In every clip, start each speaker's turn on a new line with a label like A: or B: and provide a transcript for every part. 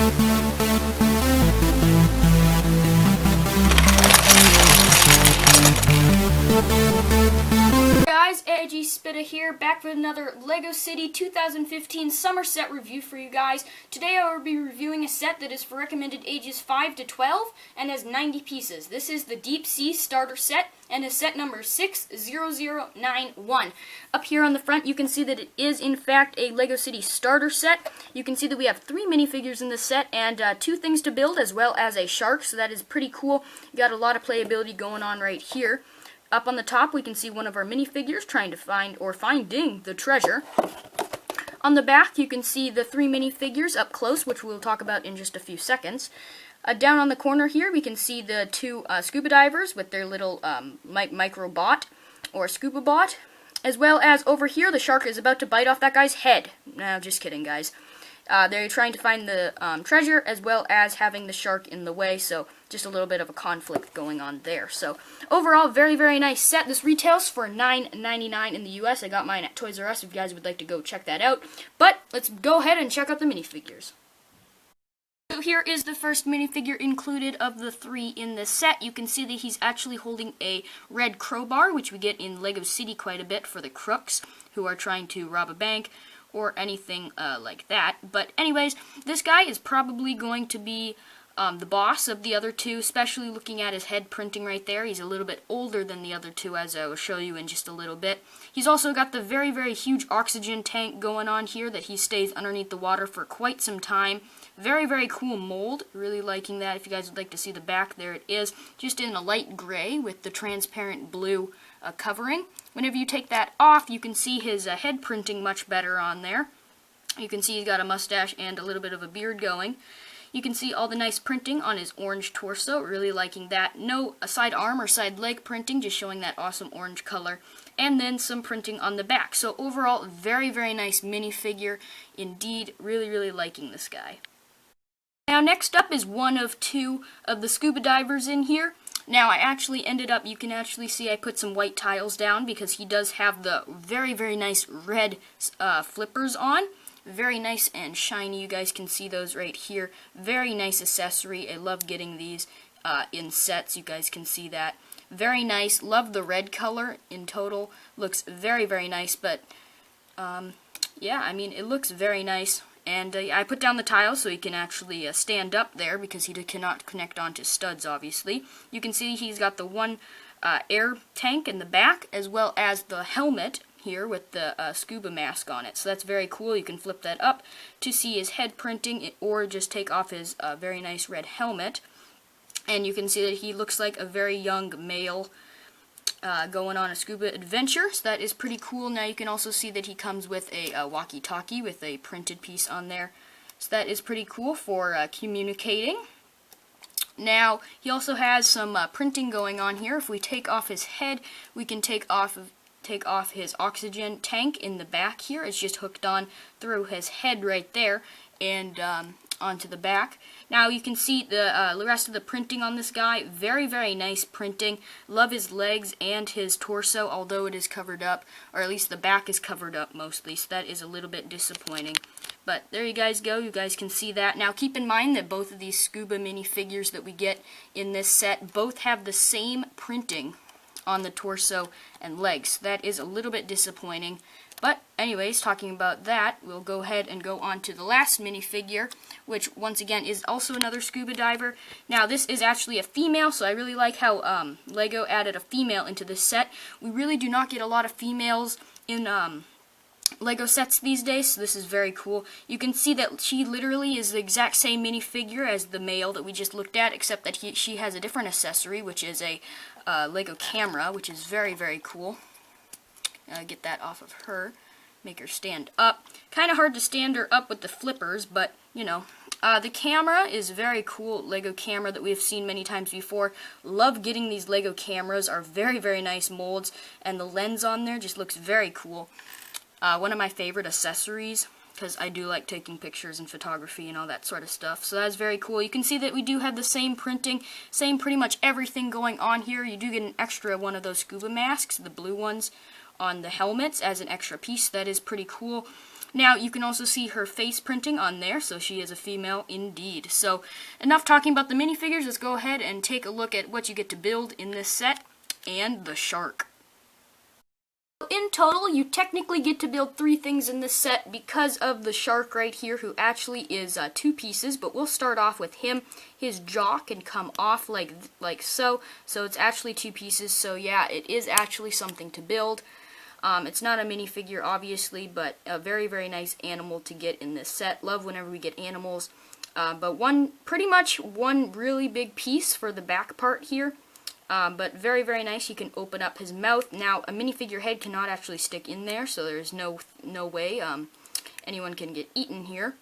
A: Guys, AAG Spitta here, back with another LEGO City 2015 summer set review for you guys. Today I will be reviewing a set that is for recommended ages 5 to 12 and has 90 pieces. This is the Deep Sea Starter Set and is set number 60091. Up here on the front you can see that it is in fact a LEGO City Starter Set. You can see that we have 3 minifigures in this set and 2 things to build as well as a shark, so that is pretty cool. You got a lot of playability going on right here. Up on the top, we can see one of our minifigures trying to find, or finding, the treasure. On the back, you can see the 3 minifigures up close, which we'll talk about in just a few seconds. Down on the corner here, we can see the 2 scuba divers with their little micro bot, or scuba bot. As well as over here, the shark is about to bite off that guy's head. No, just kidding, guys. They're trying to find the treasure as well as having the shark in the way, so just a little bit of a conflict going on there. So overall, very, very nice set. This retails for $9.99 in the US. I got mine at Toys R Us if you guys would like to go check that out. But let's go ahead and check out the minifigures. So here is the first minifigure included of the 3 in this set. You can see that he's actually holding a red crowbar, which we get in LEGO City quite a bit for the crooks who are trying to rob a bank or anything like that. But anyways, this guy is probably going to be the boss of the other 2, especially looking at his head printing right there. He's a little bit older than the other 2, as I will show you in just a little bit. He's also got the very, very huge oxygen tank going on here that he stays underneath the water for quite some time. Very, very cool mold. Really liking that. If you guys would like to see the back, there it is. Just in a light gray with the transparent blue covering. Whenever you take that off, you can see his head printing much better on there. You can see he's got a mustache and a little bit of a beard going. You can see all the nice printing on his orange torso. Really liking that. No side arm or side leg printing, just showing that awesome orange color. And then some printing on the back. So overall, very, very nice minifigure. Indeed, really, really liking this guy. Now next up is one of 2 of the scuba divers in here. Now I actually ended up, you can actually see I put some white tiles down because he does have the very, very nice red flippers on. Very nice and shiny. You guys can see those right here. Very nice accessory. I love getting these in sets. You guys can see that. Very nice. Love the red color in total. Looks very, very nice. But yeah, I mean, it looks very nice. And I put down the tiles so he can actually stand up there because he cannot connect onto studs, obviously. You can see he's got the 1 air tank in the back as well as the helmet here with the scuba mask on it. So that's very cool. You can flip that up to see his head printing or just take off his very nice red helmet. And you can see that he looks like a very young male going on a scuba adventure, so that is pretty cool. Now you can also see that he comes with a walkie-talkie with a printed piece on there, so that is pretty cool for communicating. Now he also has some printing going on here. If we take off his head, we can take off his oxygen tank in the back here. It's just hooked on through his head right there and onto the back. Now you can see the rest of the printing on this guy. Very, very nice printing. Love his legs and his torso, although it is covered up, or at least the back is covered up mostly, so that is a little bit disappointing. But there you guys go. You guys can see that. Now keep in mind that both of these scuba minifigures that we get in this set both have the same printing on the torso and legs. That is a little bit disappointing. But anyways, talking about that, we'll go ahead and go on to the last minifigure, which once again is also another scuba diver. Now this is actually a female, so I really like how LEGO added a female into this set. We really do not get a lot of females in LEGO sets these days, so this is very cool. You can see that she literally is the exact same minifigure as the male that we just looked at, except that she has a different accessory, which is a LEGO camera, which is very, very cool. Get that off of her, make her stand up. Kind of hard to stand her up with the flippers, but you know. The camera is very cool LEGO camera that we have seen many times before. Love getting these LEGO cameras, are very, very nice molds, and the lens on there just looks very cool. One of my favorite accessories, because I do like taking pictures and photography and all that sort of stuff. So that's very cool. You can see that we do have the same printing, same pretty much everything going on here. You do get an extra one of those scuba masks, the blue ones, on the helmets as an extra piece. That is pretty cool. Now, you can also see her face printing on there, so she is a female indeed. So, enough talking about the minifigures. Let's go ahead and take a look at what you get to build in this set, and the shark. In total, you technically get to build 3 things in this set because of the shark right here, who actually is 2 pieces, but we'll start off with him. His jaw can come off like so, so it's actually 2 pieces, so yeah, it is actually something to build. It's not a minifigure, obviously, but a very, very nice animal to get in this set. Love whenever we get animals. But pretty much one really big piece for the back part here. But very, very nice. You can open up his mouth. Now, a minifigure head cannot actually stick in there, so there's no way anyone can get eaten here.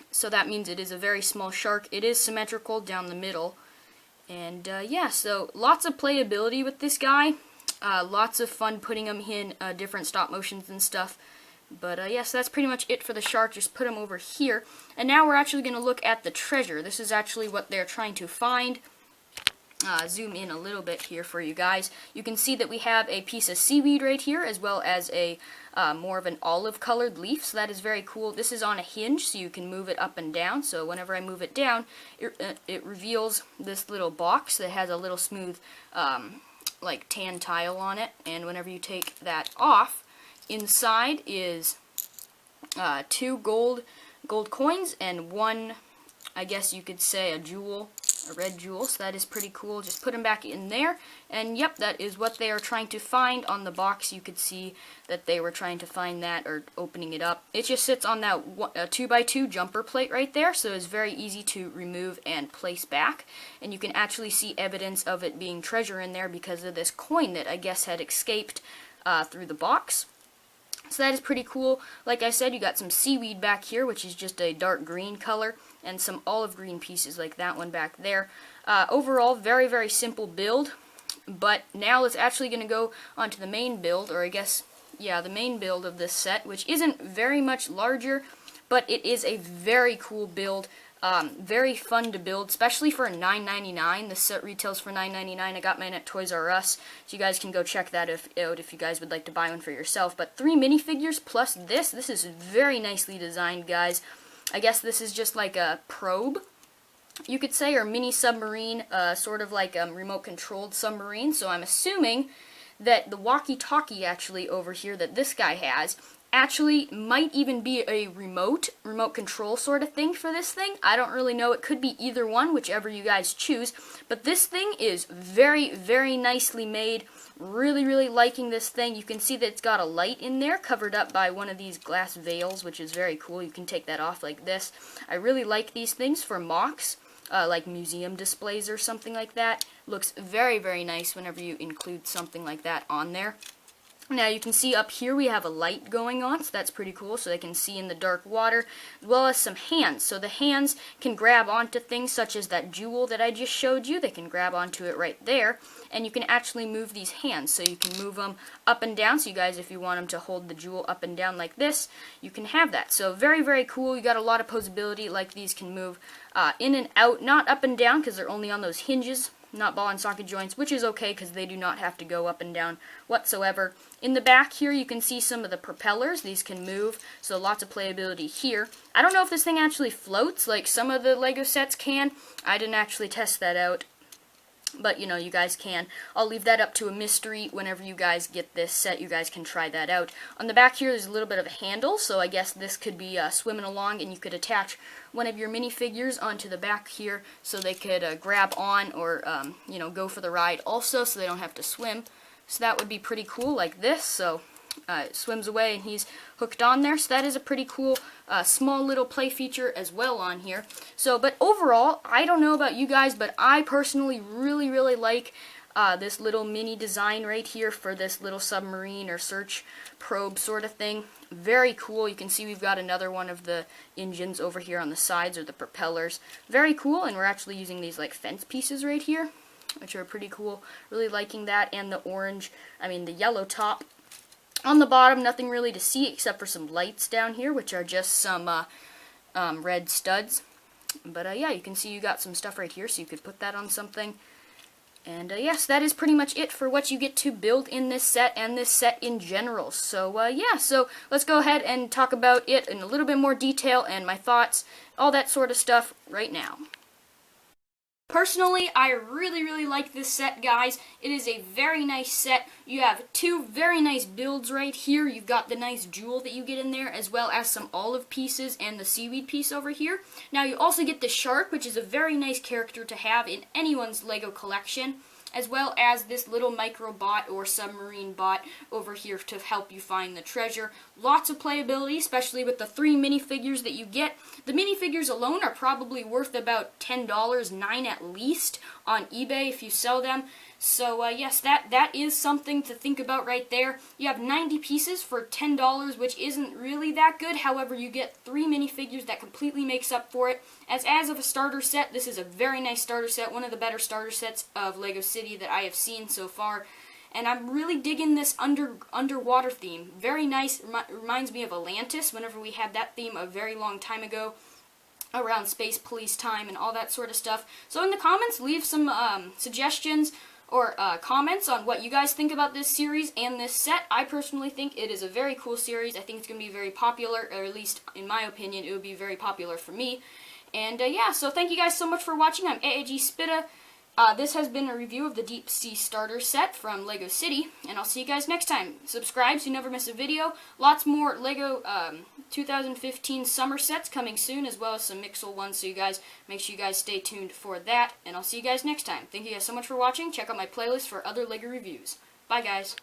A: So that means it is a very small shark. It is symmetrical down the middle. And yeah, so lots of playability with this guy. Lots of fun putting them in different stop motions and stuff. But yes, that's pretty much it for the shark. Just put him over here. And now we're actually going to look at the treasure. This is actually what they're trying to find. Zoom in a little bit here for you guys. You can see that we have a piece of seaweed right here, as well as a more of an olive colored leaf, so that is very cool. This is on a hinge, so you can move it up and down. So whenever I move it down, it reveals this little box that has a little smooth like tan tile on it, and whenever you take that off, inside is 2 gold coins and 1, I guess you could say, a jewel, a red jewel, so that is pretty cool. Just put them back in there, and yep, that is what they are trying to find. On the box you could see that they were trying to find that, or opening it up. It just sits on that 2x2 jumper plate right there, so it's very easy to remove and place back, and you can actually see evidence of it being treasure in there because of this coin that I guess had escaped through the box. So that is pretty cool. Like I said, you got some seaweed back here, which is just a dark green color, and some olive green pieces like that one back there. Overall, very, very simple build. But now let's actually going to go onto the main build, or I guess, yeah, the main build of this set, which isn't very much larger, but it is a very cool build. Very fun to build, especially for $9.99. This set retails for $9.99. I got mine at Toys R Us, so you guys can go check that out if you guys would like to buy one for yourself. But 3 minifigures plus this is very nicely designed, guys. I guess this is just like a probe, you could say, or mini submarine, sort of like a remote-controlled submarine. So I'm assuming that the walkie-talkie actually over here that this guy has actually might even be a remote control sort of thing for this thing. I don't really know. It could be either one, whichever you guys choose. But this thing is very, very nicely made. Really, really liking this thing. You can see that it's got a light in there covered up by one of these glass veils, which is very cool. You can take that off like this. I really like these things for MOCs, like museum displays or something like that. Looks very, very nice whenever you include something like that on there. Now you can see up here we have a light going on, so that's pretty cool, so they can see in the dark water, as well as some hands. So the hands can grab onto things such as that jewel that I just showed you. They can grab onto it right there, and you can actually move these hands. So you can move them up and down, so you guys, if you want them to hold the jewel up and down like this, you can have that. So very, very cool. You got a lot of posability, like these can move in and out, not up and down because they're only on those hinges, not ball and socket joints, which is okay because they do not have to go up and down whatsoever. In the back here you can see some of the propellers. These can move, so lots of playability here. I don't know if this thing actually floats like some of the Lego sets can. I didn't actually test that out, but you know, you guys can. I'll leave that up to a mystery. Whenever you guys get this set, you guys can try that out. On the back here there's a little bit of a handle, so I guess this could be swimming along, and you could attach one of your minifigures onto the back here so they could grab on, or you know, go for the ride also, so they don't have to swim. So that would be pretty cool, like this. So it swims away and he's hooked on there. So that is a pretty cool small little play feature as well on here. So, but overall, I don't know about you guys, but I personally really, really like this little mini design right here for this little submarine or search probe sort of thing. Very cool. You can see we've got another one of the engines over here on the sides, or the propellers. Very cool, and we're actually using these like fence pieces right here, which are pretty cool. Really liking that, and the the yellow top. On the bottom, nothing really to see except for some lights down here, which are just some red studs. But yeah, you can see you got some stuff right here, so you could put that on something. And yes, that is pretty much it for what you get to build in this set and this set in general. So yeah, so let's go ahead and talk about it in a little bit more detail and my thoughts, all that sort of stuff right now. Personally, I really like this set, guys. It is a very nice set. You have two very nice builds right here. You've got the nice jewel that you get in there, as well as some olive pieces and the seaweed piece over here. Now, you also get the shark, which is a very nice character to have in anyone's LEGO collection, as well as this little micro bot or submarine bot over here to help you find the treasure. Lots of playability, especially with the 3 minifigures that you get. The minifigures alone are probably worth about $10, $9 at least, on eBay if you sell them. So yes, that is something to think about right there. You have 90 pieces for $10, which isn't really that good. However, you get 3 minifigures that completely makes up for it. As of a starter set, this is a very nice starter set, one of the better starter sets of LEGO City that I have seen so far. And I'm really digging this underwater theme. Very nice. Reminds me of Atlantis, whenever we had that theme a very long time ago, around Space Police time and all that sort of stuff. So in the comments, leave some suggestions or comments on what you guys think about this series and this set. I personally think it is a very cool series. I think it's going to be very popular, or at least in my opinion, it would be very popular for me. And yeah, so thank you guys so much for watching. I'm AAG Spitta. This has been a review of the Deep Sea Starter Set from LEGO City, and I'll see you guys next time. Subscribe so you never miss a video. Lots more LEGO 2015 summer sets coming soon, as well as some Mixel ones, so you guys make sure you guys stay tuned for that, and I'll see you guys next time. Thank you guys so much for watching. Check out my playlist for other LEGO reviews. Bye, guys.